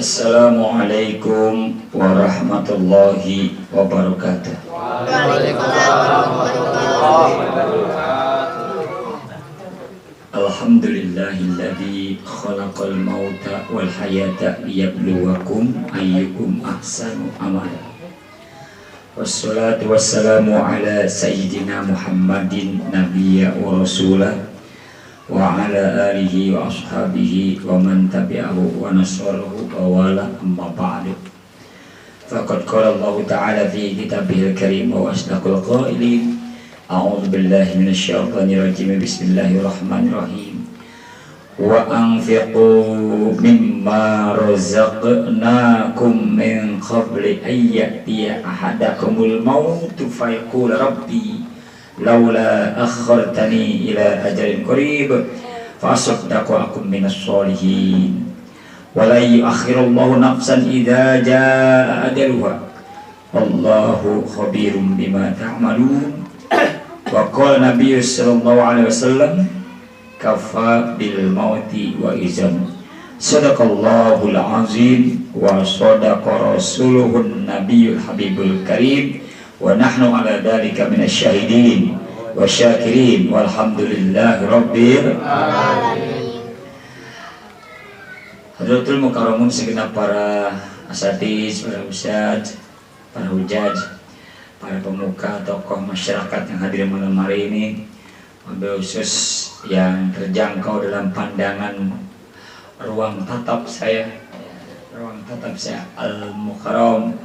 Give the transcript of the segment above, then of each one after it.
Assalamualaikum warahmatullahi wabarakatuh. Waalaikumsalam warahmatullahi wabarakatuh. Alhamdulillahilladzi khalaqal mauta wal hayata liyabluwakum ayyukum ahsanu amala. Wassalatu wassalamu ala sayyidina Muhammadin nabiyya wa rasulah wa ala alihi wa ashabihi wa man tabi'ahu wa nasarahu wa wala amma ba'du. Faqad qala Allah ta'ala fi kitabihil karim wa asdaqul qailin a'udzu billahi minasyaitonir rajim bismillahirrahmanirrahim wa anfiqu mimma razaqnakum min qabli ayyatiya ahadakumul mautu fayaqul rabbi laula akhartani ila ajalin qarib fasaddaqu akum minas sholihin wa la yu'akhirullahu nafsan idza jaa ajaluha wallahu khabirum bima ta'malun. Wa qala Nabi sallallahu alaihi wasallam kafa bil mauti wa izan sadaqallahul azim wa sadaqa rasuluhun nabiyul habibul karim wa nahnu ala dzalika minasyahidin wa syakirin walhamdulillahi rabbil alamin. Hadratul mukarramun segenap para asatiz, para ustadz, para hujaj, para pemuka, tokoh masyarakat yang hadir malam hari ini, wabil khusus yang terjangkau dalam pandangan ruang tatap saya Al-Mukarram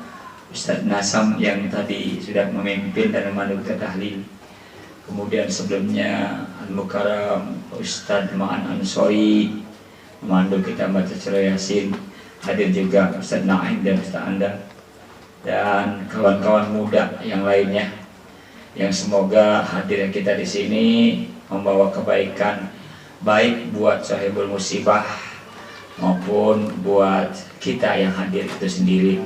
Ustadz Nasam yang tadi sudah memimpin dan memandu tahlil. Kemudian sebelumnya Al-Mukarram Ustadz Ma'an Ansori memandu kita baca surah Yasin. Hadir juga Ustadz Naim dan Ustadz Anda dan kawan-kawan muda yang lainnya, yang semoga hadir kita di sini membawa kebaikan baik buat sahibul musibah maupun buat kita yang hadir itu sendiri,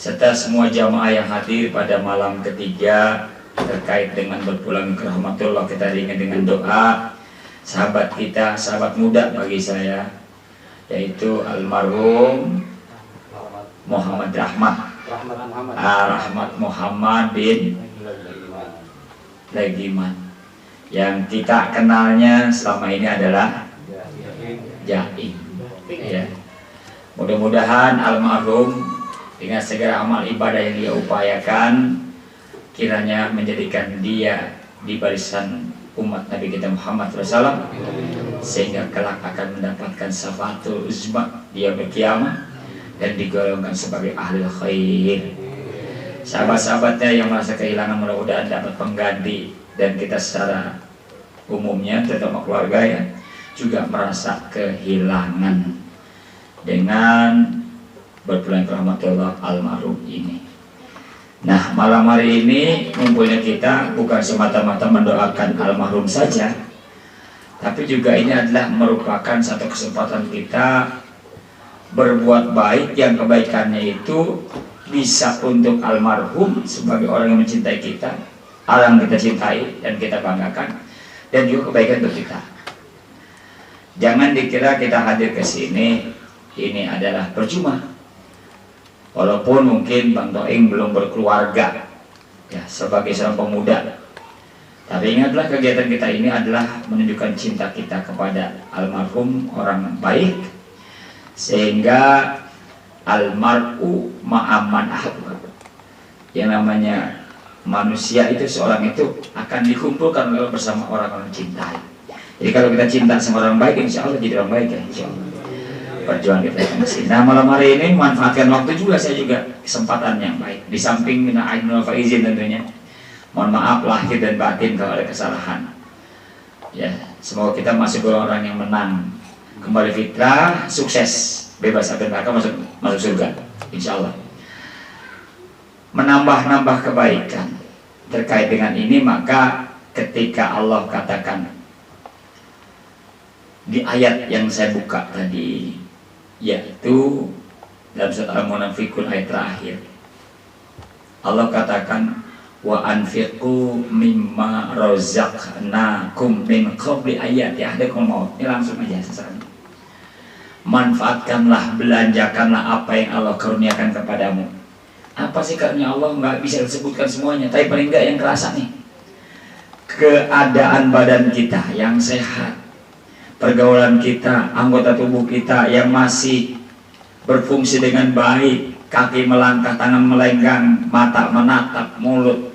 serta semua jamaah yang hadir pada malam ketiga terkait dengan berpulang ke rahmatullah. Kita ringan dengan doa sahabat kita, sahabat muda bagi saya, yaitu almarhum Muhammad Rahmat bin Legiman, yang kita kenalnya selama ini adalah Jaim. Ya. Mudah-mudahan almarhum dengan segala amal ibadah yang dia upayakan kiranya menjadikan dia di barisan umat Nabi kita Muhammad SAW, sehingga kelak akan mendapatkan syafaatul uzma dia berkiamat dan digolongkan sebagai ahli khair. Sahabat-sahabatnya yang merasa kehilangan mudah-mudahan dapat pengganti, dan kita secara umumnya terutama keluarga ya juga merasa kehilangan dengan berpulang ke rahmatullah almarhum ini. Nah, malam hari ini ngumpulnya kita bukan semata-mata mendoakan almarhum saja, tapi juga ini adalah merupakan satu kesempatan kita berbuat baik yang kebaikannya itu bisa untuk almarhum sebagai orang yang mencintai kita, orang yang kita cintai dan kita banggakan, dan juga kebaikan untuk kita. Jangan dikira kita hadir ke sini ini adalah percuma. Walaupun mungkin Bang Toing belum berkeluarga ya sebagai seorang pemuda, tapi ingatlah kegiatan kita ini adalah menunjukkan cinta kita kepada almarhum orang baik, sehingga almar'u ma'aman ahbab. Yang namanya manusia itu, seorang itu akan dikumpulkan bersama orang-orang cintai. Jadi kalau kita cinta sama orang baik, insya Allah jadi orang baik ya, insya Allah. Perjuangan kita masih. Nah, malam hari ini manfaatkan waktu juga, saya juga kesempatan yang baik. Di samping mina ainul faizin tentunya. Mohon maaf lahir dan batin kalau ada kesalahan. Ya, semoga kita masuk orang yang menang, kembali fitrah, sukses, bebas api neraka, masuk surga, insya Allah. Menambah-nambah kebaikan terkait dengan ini, maka ketika Allah katakan di ayat yang saya buka tadi, yaitu dalam surat Al-Munafiqun ayat terakhir, Allah katakan wa anfiqu mimma razaqnakum min qabli ayati ahadakumul maut. Ini langsung aja sasarannya. manfaatkanlah, belanjakanlah apa yang Allah karuniakan kepadamu. Apa sih karunia Allah? Nggak bisa disebutkan semuanya, tapi paling nggak yang kerasa nih, keadaan badan kita yang sehat, pergaulan kita, anggota tubuh kita yang masih berfungsi dengan baik, kaki melangkah, tangan melenggang, mata menatap, mulut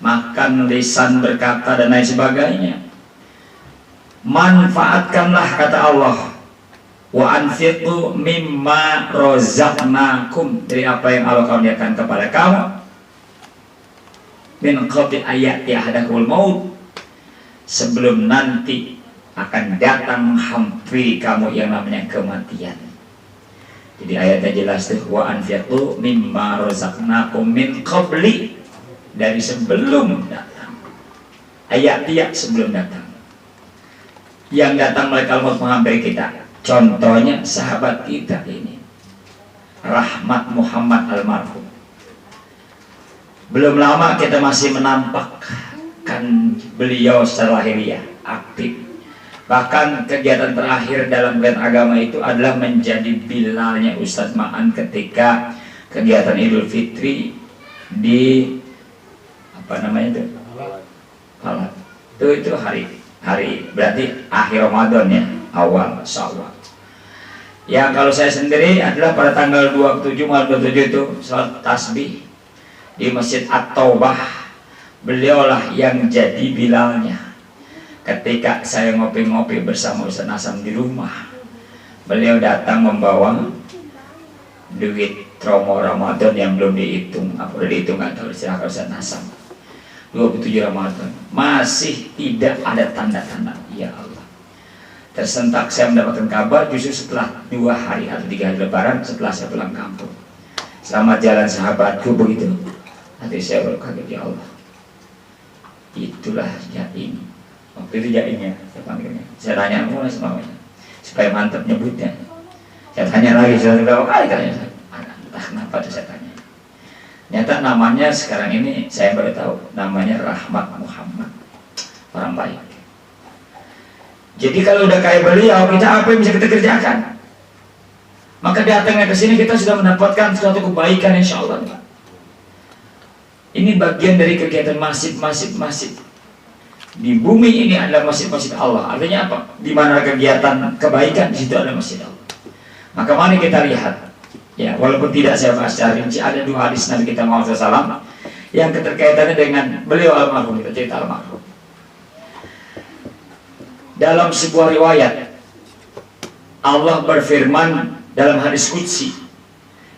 makan, lisan berkata, dan lain sebagainya. Manfaatkanlah, kata Allah, wa anfiqu mimma rozaqnakum, dari apa yang Allah karuniakan kepada kamu, min qabli ayati ahadakumul maut, sebelum nanti akan datang menghampiri kamu yang namanya kematian. Jadi ayatnya jelas tuh, wa anfiqu mimma rozaqnakum min qabli, dari sebelum datang, ayat-ayat sebelum datang, yang datang malaikat maut menghampiri kita. Contohnya sahabat kita ini, Rahmat Muhammad almarhum. Belum lama kita masih menampakkan beliau secara lahiriah aktif. Bahkan kegiatan terakhir dalam kegiatan agama itu adalah menjadi bilalnya Ustadz Ma'an ketika kegiatan Idul Fitri di apa namanya itu? Palat. Itu hari berarti akhir Ramadan ya, awal Syawal. Ya kalau saya sendiri adalah pada tanggal 27 malam 27 itu salat tasbih di Masjid At-Taubah. Beliaulah yang jadi bilalnya. Ketika saya ngopi-ngopi bersama Ustaz Nasam di rumah, beliau datang membawa duit promo Ramadan yang belum dihitung, apa udah dihitung nggak tahu, silahkan Ustaz Nasam. 27 Ramadan masih tidak ada tanda-tanda. Ya Allah, tersentak saya mendapatkan kabar justru setelah 2 hari atau 3 hari Lebaran, setelah saya pulang kampung. Selamat jalan sahabatku, begitu. Hati saya baru kaget, ya Allah, itulah Jaim. Waktu itu Jaimnya, saya panggilnya. Saya tanya mulai semuanya supaya mantap nyebutnya. Saya tanya lagi, sudah berapa kali tanya saya. Entah kenapa tuh saya tanya. Nyata namanya sekarang ini saya baru tahu, namanya Rahmat Muhammad, orang baik. Jadi kalau udah kayak beliau, kita apa yang bisa kita kerjakan? Maka datangnya ke sini kita sudah mendapatkan suatu kebaikan, insya Allah. Ini bagian dari kegiatan masjid di bumi ini adalah masjid-masjid Allah. Artinya apa? Di mana kegiatan kebaikan, di situ ada masjid Allah. Maka mari kita lihat. Ya, walaupun tidak saya bahas secara rinci, ada 2 hadis Nabi kita Muhammad SAW yang keterkaitannya dengan beliau almarhum, kita cerita almarhum. Dalam sebuah riwayat, Allah berfirman dalam hadis qudsi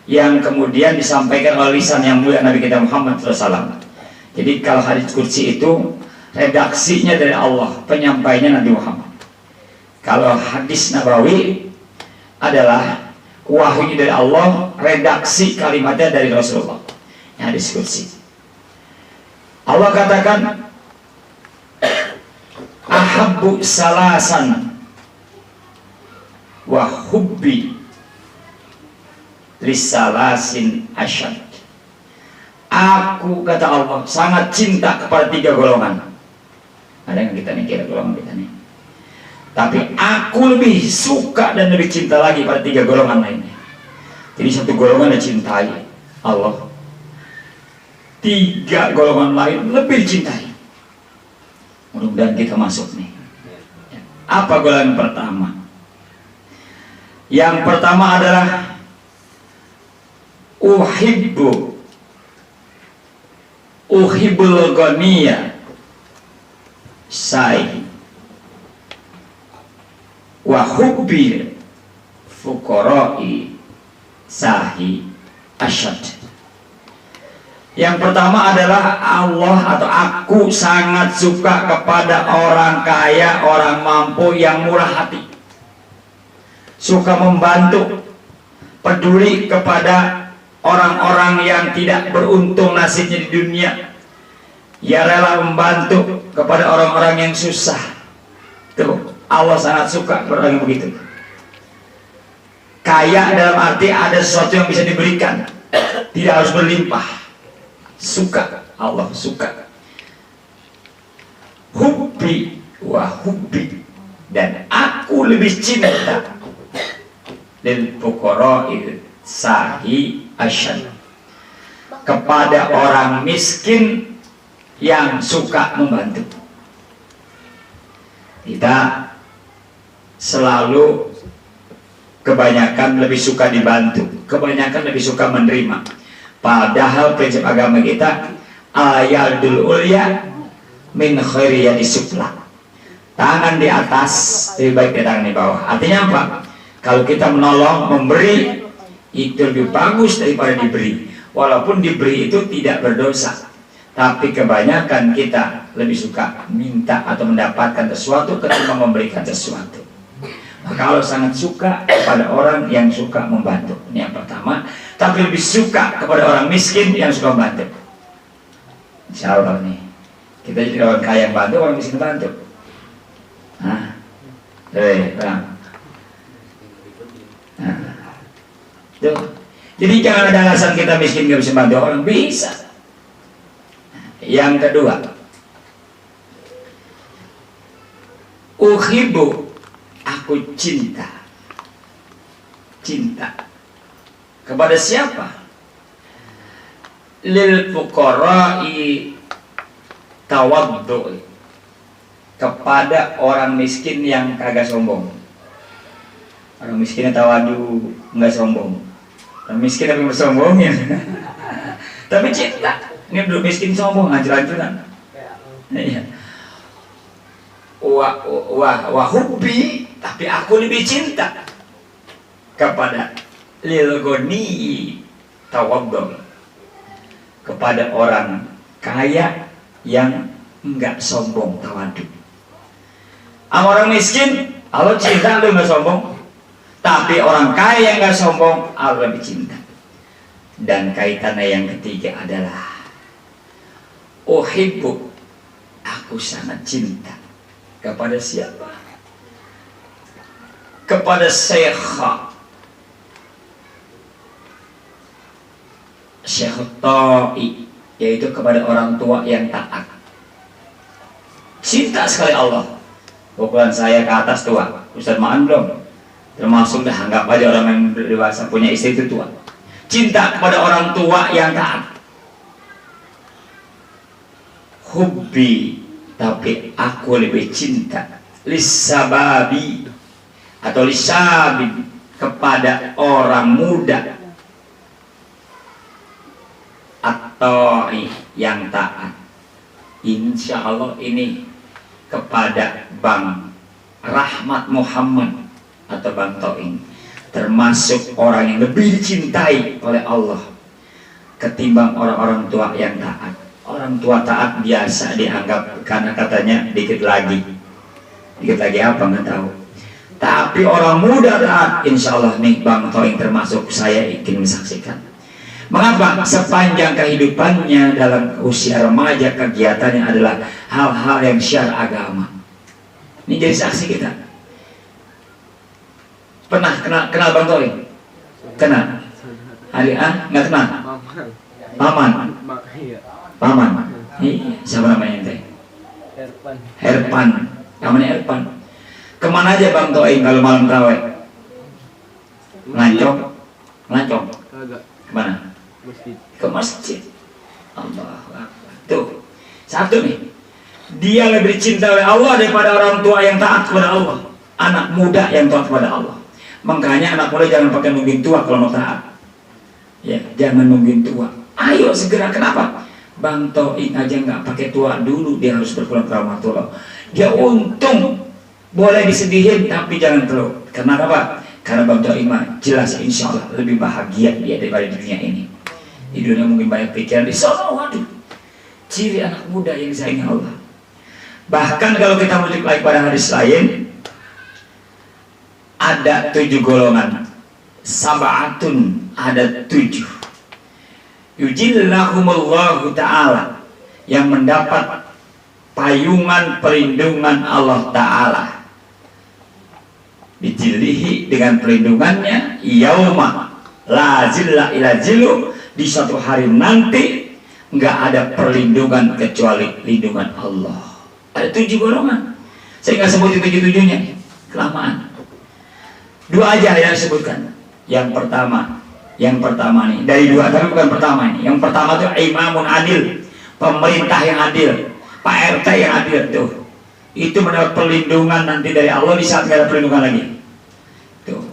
yang kemudian disampaikan oleh lisan yang mulia Nabi kita Muhammad SAW. Jadi kalau hadis qudsi itu redaksinya dari Allah, penyampainya Nabi Muhammad. Kalau hadis nabawi adalah wahyu dari Allah, redaksi kalimatnya dari Rasulullah. Yang diskusi. Allah katakan, ahabbu salasan wa hubbi lisalasin asyad. Aku, kata Allah, sangat cinta kepada 3 golongan. Ada yang kita nih, kira golongan kita nih. Tapi aku lebih suka dan lebih cinta lagi pada 3 golongan lainnya. Jadi 1 golongan dicintai Allah, 3 golongan lain lebih dicintai. Mudah-mudahan kita masuk nih. Apa golongan pertama? Yang pertama adalah uhibbul ghaniyya sai wa hubbi fuqara'i sahi asyad. Yang pertama adalah Allah atau aku sangat suka kepada orang kaya, orang mampu yang murah hati, suka membantu, peduli kepada orang-orang yang tidak beruntung nasibnya di dunia. Ya rela membantu kepada orang-orang yang susah. Tuh, Allah sangat suka orang yang begitu. Kaya dalam arti ada sesuatu yang bisa diberikan, tidak harus berlimpah. Suka, Allah suka. Hubbi wa hubbi, dan aku lebih cinta lil fuqara'i sahi asyad, kepada orang miskin yang suka membantu. Kita selalu kebanyakan lebih suka dibantu, kebanyakan lebih suka menerima. Padahal prinsip agama kita ayadul ulya min khairi yadi sufla, tangan di atas lebih baik dari tangan di bawah. Artinya apa? Kalau kita menolong, memberi, itu lebih bagus daripada diberi. Walaupun diberi itu tidak berdosa, tapi kebanyakan kita lebih suka minta atau mendapatkan sesuatu ketimbang memberikan sesuatu. Maka kalau sangat suka kepada orang yang suka membantu, ini yang pertama. Tapi lebih suka kepada orang miskin yang suka membantu. Insya Allah nih, kita jadi orang kaya yang bantu, orang miskin bantu. Nah, tuh. Jadi jangan ada alasan kita miskin gak bisa bantu orang, bisa. Yang kedua, uhibbu, aku cinta. Kepada siapa? Lil fuqara'i tawaddu, kepada orang miskin yang kagak sombong. Orang miskin yang tawadu, nggak sombong. Orang miskin tapi bersombong ya. Tapi cinta. Ini belum miskin sombong, hancur-hancuran. Iya. Wah hubbi, tapi aku lebih cinta kepada lil ghani tawaddu, kepada orang kaya yang enggak sombong, tawadu. Sama orang miskin, Allah cinta, lu enggak sombong. Tapi orang kaya yang enggak sombong, Allah lebih cinta. Dan kaitannya yang ketiga adalah uhibbu, aku sangat cinta kepada siapa? Kepada Syekh Ta'i, yaitu kepada orang tua yang taat. Cinta sekali Allah. Bukan saya ke atas tua, Ustaz Ma'an belum, termasuk dah, anggap aja orang yang dewasa punya istri itu tua. Cinta kepada orang tua yang taat. Hubbi, tapi aku lebih cinta lisababi atau lisabi, kepada orang muda atau yang taat. Insya Allah ini kepada Bang Rahmat Muhammad atau Bang Toing, termasuk orang yang lebih dicintai oleh Allah ketimbang orang-orang tua yang taat. Orang tua taat biasa dianggap karena katanya dikit lagi apa nggak tahu. Tapi orang muda taat, insya Allah nih Bang Toing termasuk, saya ingin menyaksikan. Mengapa? Sepanjang kehidupannya dalam usia remaja, kegiatannya adalah hal-hal yang syiar agama. Ini jadi saksi kita. Pernah kenal Bang Toing? Kenal? Nggak kenal? Paman. Siapa namanya ente? Herpan. Namanya Herpan. Kemana aja Bang Toing kalau malam tarawih? Ngelancong. Kemana? Ke masjid. Allah Akbar. Tuh, satu nih, dia lebih dicinta oleh Allah daripada orang tua yang taat kepada Allah. Anak muda yang taat kepada Allah. Makanya anak muda jangan pakai nungguin tua kalau mau taat. Ya, jangan nungguin tua. Ayo segera. Kenapa? Bang Toing aja nggak pakai tua dulu, dia harus berpulang ke rahmatullah. Dia untung boleh disedihin, tapi jangan terlalu. Karena apa? Karena Bang Toing jelas insya Allah lebih bahagia dia daripada di dunia ini. Di dunia mungkin banyak pikiran, di sana waduh, ciri anak muda yang disayangi Allah. Bahkan kalau kita merujuk lagi pada hadis lain, ada 7 golongan, sab'atun, ada 7. Yujillahumullahu ta'ala, yang mendapat payungan perlindungan Allah Ta'ala. Dijilihi dengan perlindungannya, yauma la zilla ila zillu, di suatu hari nanti nggak ada perlindungan kecuali lindungan Allah. Ada 7 golongan. Saya nggak sebutin 7-7-nya, kelamaan. 2 aja yang disebutkan. Yang pertama nih dari dua, tapi bukan pertama ini. Yang pertama itu imamun adil, pemerintah yang adil, Pak RT yang adil tuh. Itu mendapat perlindungan nanti dari Allah di saat gak ada perlindungan lagi. Tuh.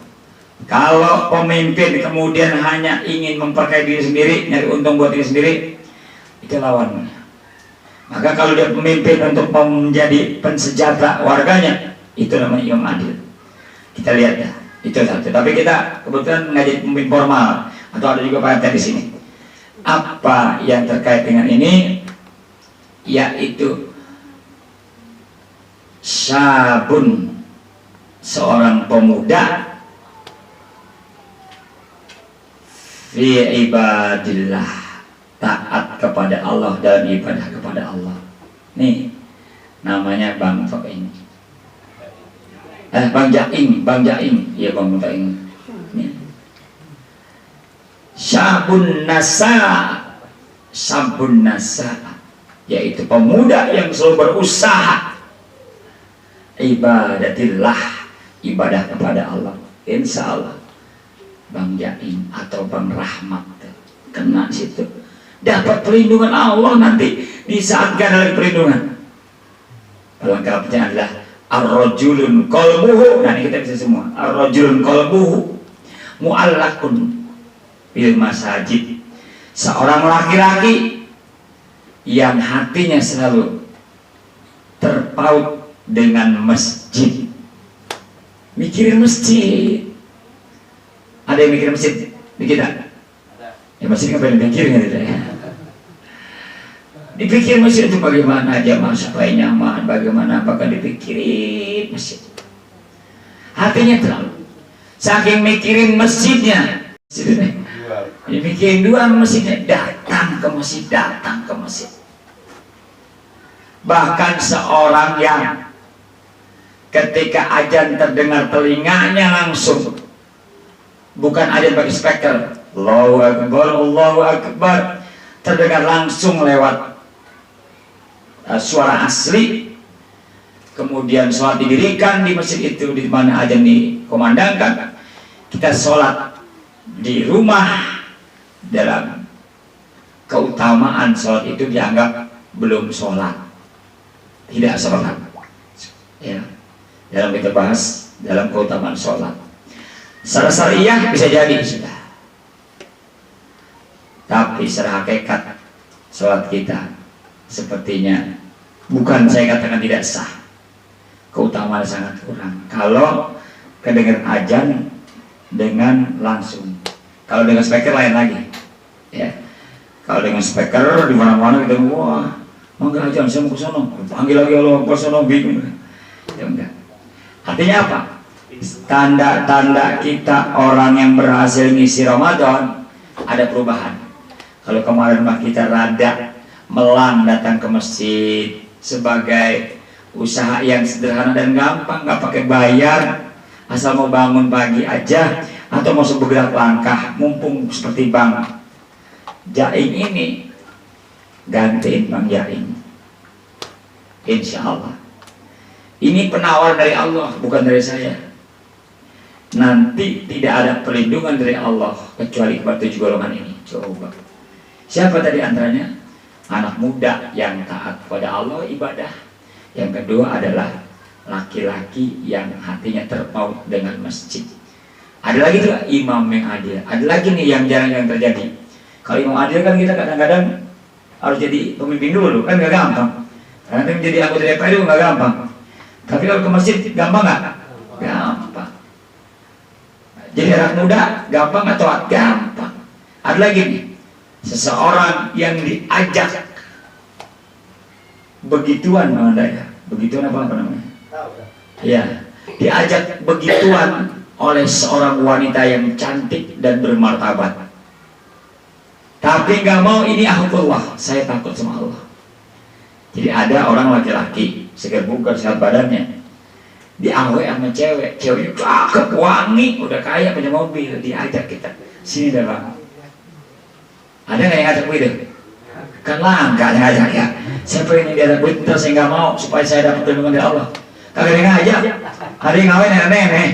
Kalau pemimpin kemudian hanya ingin memperkaya diri sendiri, nyari untung buat diri sendiri, itu lawannya. Maka kalau dia pemimpin untuk menjadi pensejahtera warganya, itu namanya imam adil. Kita lihat ya, itu satu. Tapi kita kebetulan ngaji pemimpin formal, atau ada juga Pak RT di sini. Apa yang terkait dengan ini? Yaitu syabun, seorang pemuda fi ibadillah, taat kepada Allah dalam ibadah kepada Allah. Nih namanya Bang Toing, Bang Jaing, iya Bang Toing. Sabun nasa, yaitu pemuda yang selalu berusaha ibadatillah, ibadah kepada Allah. Insya Allah Bang Jaing atau Bang Rahmat kena situ, dapat perlindungan Allah nanti di saat gak ada lagi perlindungan. Pelengkapnya adalah ar-rajulun qalbuhu. Nah ini kita bisa semua. Ar-rajulun qalbuhu mu'allakun bil masajid, seorang laki-laki yang hatinya selalu terpaut dengan masjid, mikirin masjid. Ada yang mikirin masjid di kita? Ya masjid kan pengen mikirin gitu ya. Dipikir masjid itu bagaimana jamaah supaya nyaman, bagaimana, apakah dipikirin masjid. Hatinya terlalu, saking mikirin masjidnya, dipikirin dua masjidnya, datang ke masjid. Bahkan seorang yang ketika azan terdengar telinganya langsung, bukan azan pakai speaker, Allahu Akbar, terdengar langsung lewat suara asli, kemudian sholat didirikan di masjid itu di mana azan dikumandangkan, kita sholat di rumah, dalam keutamaan sholat itu dianggap belum sholat, tidak sholat ya. Dalam kita bahas dalam keutamaan sholat secara syariah bisa jadi sudah, tapi secara hakikat sholat kita sepertinya bukan, saya katakan tidak sah, keutamaan sangat kurang kalau kedengar azan dengan langsung. Kalau dengan speaker lain lagi ya. Kalau dengan speaker di mana-mana kita, wah mangga azan saya mau ke sono, panggil lagi Allah ke sono, bingung ya. Enggak. Artinya apa? Tanda-tanda kita orang yang berhasil ngisi Ramadan ada perubahan. Kalau kemarin mah kita rada melang datang ke masjid sebagai usaha yang sederhana dan gampang, nggak pakai bayar, asal mau bangun pagi aja atau mau bergerak langkah, mumpung seperti Bang Jaing ini, gantiin Bang Jaing, insya Allah. Ini penawaran dari Allah, bukan dari saya. Nanti tidak ada perlindungan dari Allah kecuali kepada 7 golongan ini. Coba siapa tadi antaranya? Anak muda yang taat kepada Allah, ibadah. Yang kedua adalah laki-laki yang hatinya terpaut dengan masjid. Ada lagi tuh imam yang adil. Ada lagi nih yang jarang terjadi. Kalau imam adil kan kita kadang-kadang harus jadi pemimpin dulu, kan nggak gampang. Karena menjadi anggota DPR itu nggak gampang. Tapi kalau ke masjid gampang nggak? Gampang. Jadi anak muda gampang atau gampang? Ada lagi nih, seseorang yang diajak begituan namanya, begituan apa namanya? Ya, diajak begituan oleh seorang wanita yang cantik dan bermartabat. Tapi nggak mau, ini ahulullah, saya takut sama Allah. Jadi ada orang laki-laki segar bugar sehat badannya, diawe sama cewek cakep wangi, udah kaya punya mobil, diajak kita sini dah Bang. Ada nggak yang ngajak begitu? Kan langka yang ngajak ya. Siapa ini diajak begitu? Terus saya nggak mau supaya saya dapat perlindungan dari Allah. Kagak ada yang ngajak, ada yang ngawin nenek-nenek.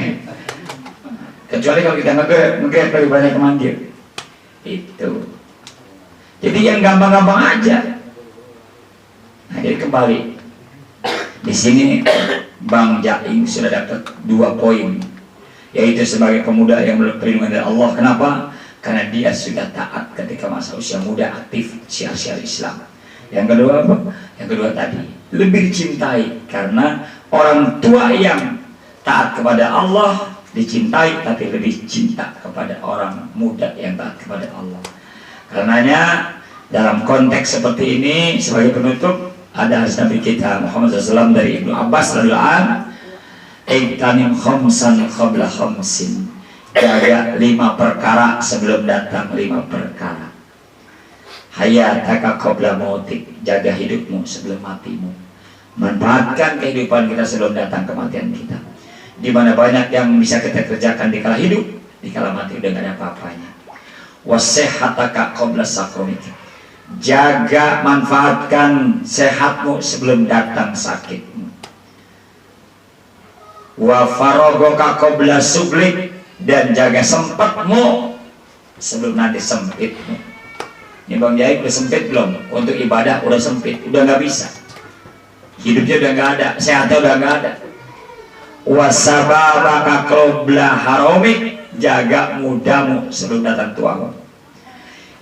Kecuali kalau kita nge-grab lebih banyak memanggil. Itu. Jadi yang gampang-gampang aja. Nah, jadi kembali. Di sini Bang Jaing sudah dapat 2 poin, yaitu sebagai pemuda yang berperlindungan dari Allah. Kenapa? Karena dia sudah taat ketika masa usia muda, aktif syiar-syiar Islam. Yang kedua apa? Yang kedua tadi, lebih dicintai karena orang tua yang taat kepada Allah dicintai, tapi lebih cinta kepada orang muda yang taat kepada Allah. Karenanya dalam konteks seperti ini, sebagai penutup, ada hadis Nabi kita Muhammad SAW dari Ibnu Abbas radhiyallahu anhu, "Iktanim khamsan qabla khamsin." Jaga 5 perkara sebelum datang 5 perkara. Hayataka qabla mautik. Jaga hidupmu sebelum matimu. Manfaatkan kehidupan kita sebelum datang kematian kita. Di mana banyak yang bisa kita kerjakan di kala hidup, di kala mati udah gak ada apa-apanya. Wassehataka qabla sakomik. Jaga, manfaatkan sehatmu sebelum datang sakitmu. Wa farogoka qabla sublik. Dan jaga sempatmu sebelum nanti sempitmu. Ini Bang Jai udah sempit belum? Untuk ibadah udah sempit, udah gak bisa. Hidupnya udah gak ada, sehatnya udah gak ada. Wa sababaka qabla haromik. Jaga mudamu sebelum datang tuamu.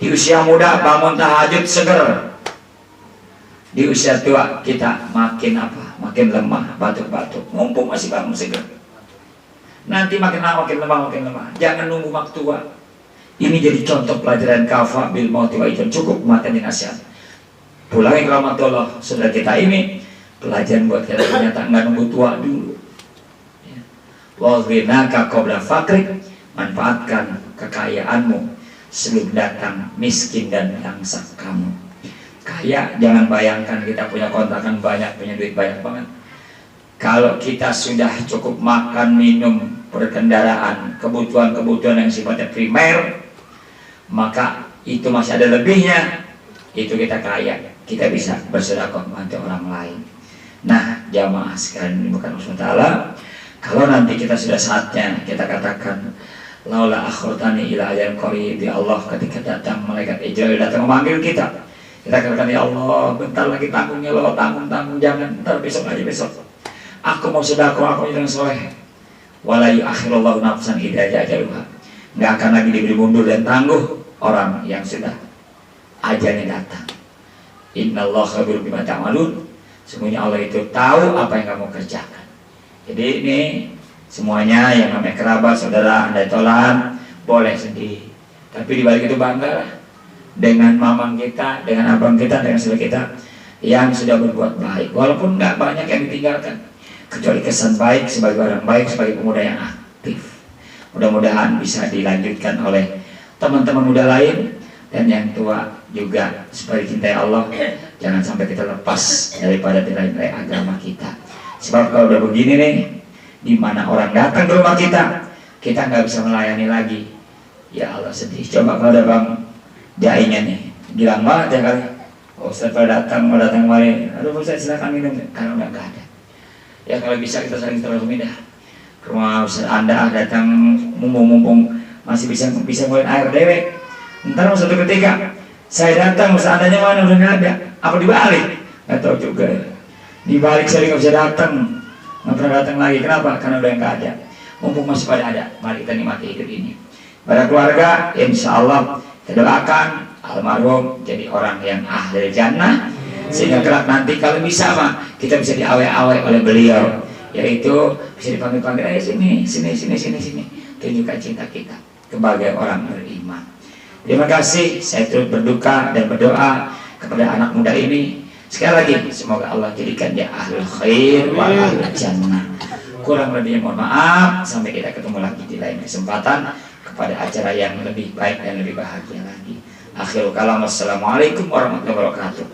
Di usia muda bangun tahajud seger. Di usia tua kita makin apa? Makin lemah, batuk-batuk. Mumpung masih bangun seger. Nanti makin lama makin lemah. Jangan nunggu waktu tua. Ini jadi contoh pelajaran kafa bil mauti wa ijan. Cukup mati nasihat. Pulangin rahmatullah. Sudah kita ini pelajaran buat kita, ternyata nggak nunggu tua dulu. Wa ghinaka qabla faqrik. Manfaatkan kekayaanmu sebelum datang miskin dan bangsa kamu. Kaya, jangan bayangkan kita punya kontrakan banyak, punya duit banyak banget. Kalau kita sudah cukup makan, minum, berkendaraan, kebutuhan-kebutuhan yang sifatnya primer, maka itu masih ada lebihnya, itu kita kaya, kita bisa bersedekah membantu orang lain. Nah, jamaah sekalian ini bukan usul ta'ala. Kalau nanti kita sudah saatnya, kita katakan laula akhirtani ila ajalin qarib, ya Allah, ketika datang malaikat Israil datang memanggil kita, kita katakan ya Allah, bentar lagi tanggungnya Allah, tanggung, jangan, bentar, besok aja besok. Aku mau sedekah, aku yang soleh. Wala yu'akhirullahu nafsan idza jaa ajaluha. Enggak akan lagi diberi mundur dan tangguh orang yang sudah ajalnya datang. Innallaha khabirun bima ta'malun. Semuanya Allah itu tahu apa yang kamu kerjakan. Jadi ini semuanya yang namanya kerabat, saudara, andai tolan, boleh sedih. Tapi dibalik itu banggalah dengan mamang kita, dengan abang kita, dengan saudara kita yang sudah berbuat baik. Walaupun nggak banyak yang ditinggalkan, kecuali kesan baik sebagai orang baik, sebagai pemuda yang aktif. Mudah-mudahan bisa dilanjutkan oleh teman-teman muda lain dan yang tua juga, supaya dicintai Allah. Jangan sampai kita lepas daripada nilai-nilai agama kita. Sebab kalau udah begini nih, di mana orang datang ke rumah kita nggak bisa melayani lagi. Ya Allah, sedih. Coba kalau ada Bang Jaingnya nih, bilang banget ya kali. Oh, setelah datang kemarin, aduh Ustaz silakan minum, karena udah nggak ada. Ya kalau bisa kita saling terlalu dah. Ke rumah Ustaz Anda datang mumpung masih bisa ngulin air dewek. Ntar suatu ketika saya datang, Ustaz Andanya mana, udah nggak ada. Apa dibalik? Nggak tahu juga. Dibalik saya nggak bisa datang, nggak pernah datang lagi. Kenapa? Karena udah nggak ada. Mumpung masih pada ada, mari kita nikmati hidup ini. Pada keluarga, insya Allah kita doakan almarhum jadi orang yang ahli jannah, sehingga kelak nanti kalau bisa mah kita bisa diawe-awe oleh beliau, yaitu bisa dipanggil-panggil, ayo sini, tunjukkan cinta kita sebagai orang beriman. Terima kasih, saya turut berduka dan berdoa kepada anak muda ini. Sekali lagi, semoga Allah jadikan dia ahlul khair wa ahlul jannah. Kurang lebihnya mohon maaf, sampai kita ketemu lagi di lain kesempatan pada acara yang lebih baik dan lebih bahagia lagi. Akhirul kalam, wassalamualaikum warahmatullahi wabarakatuh.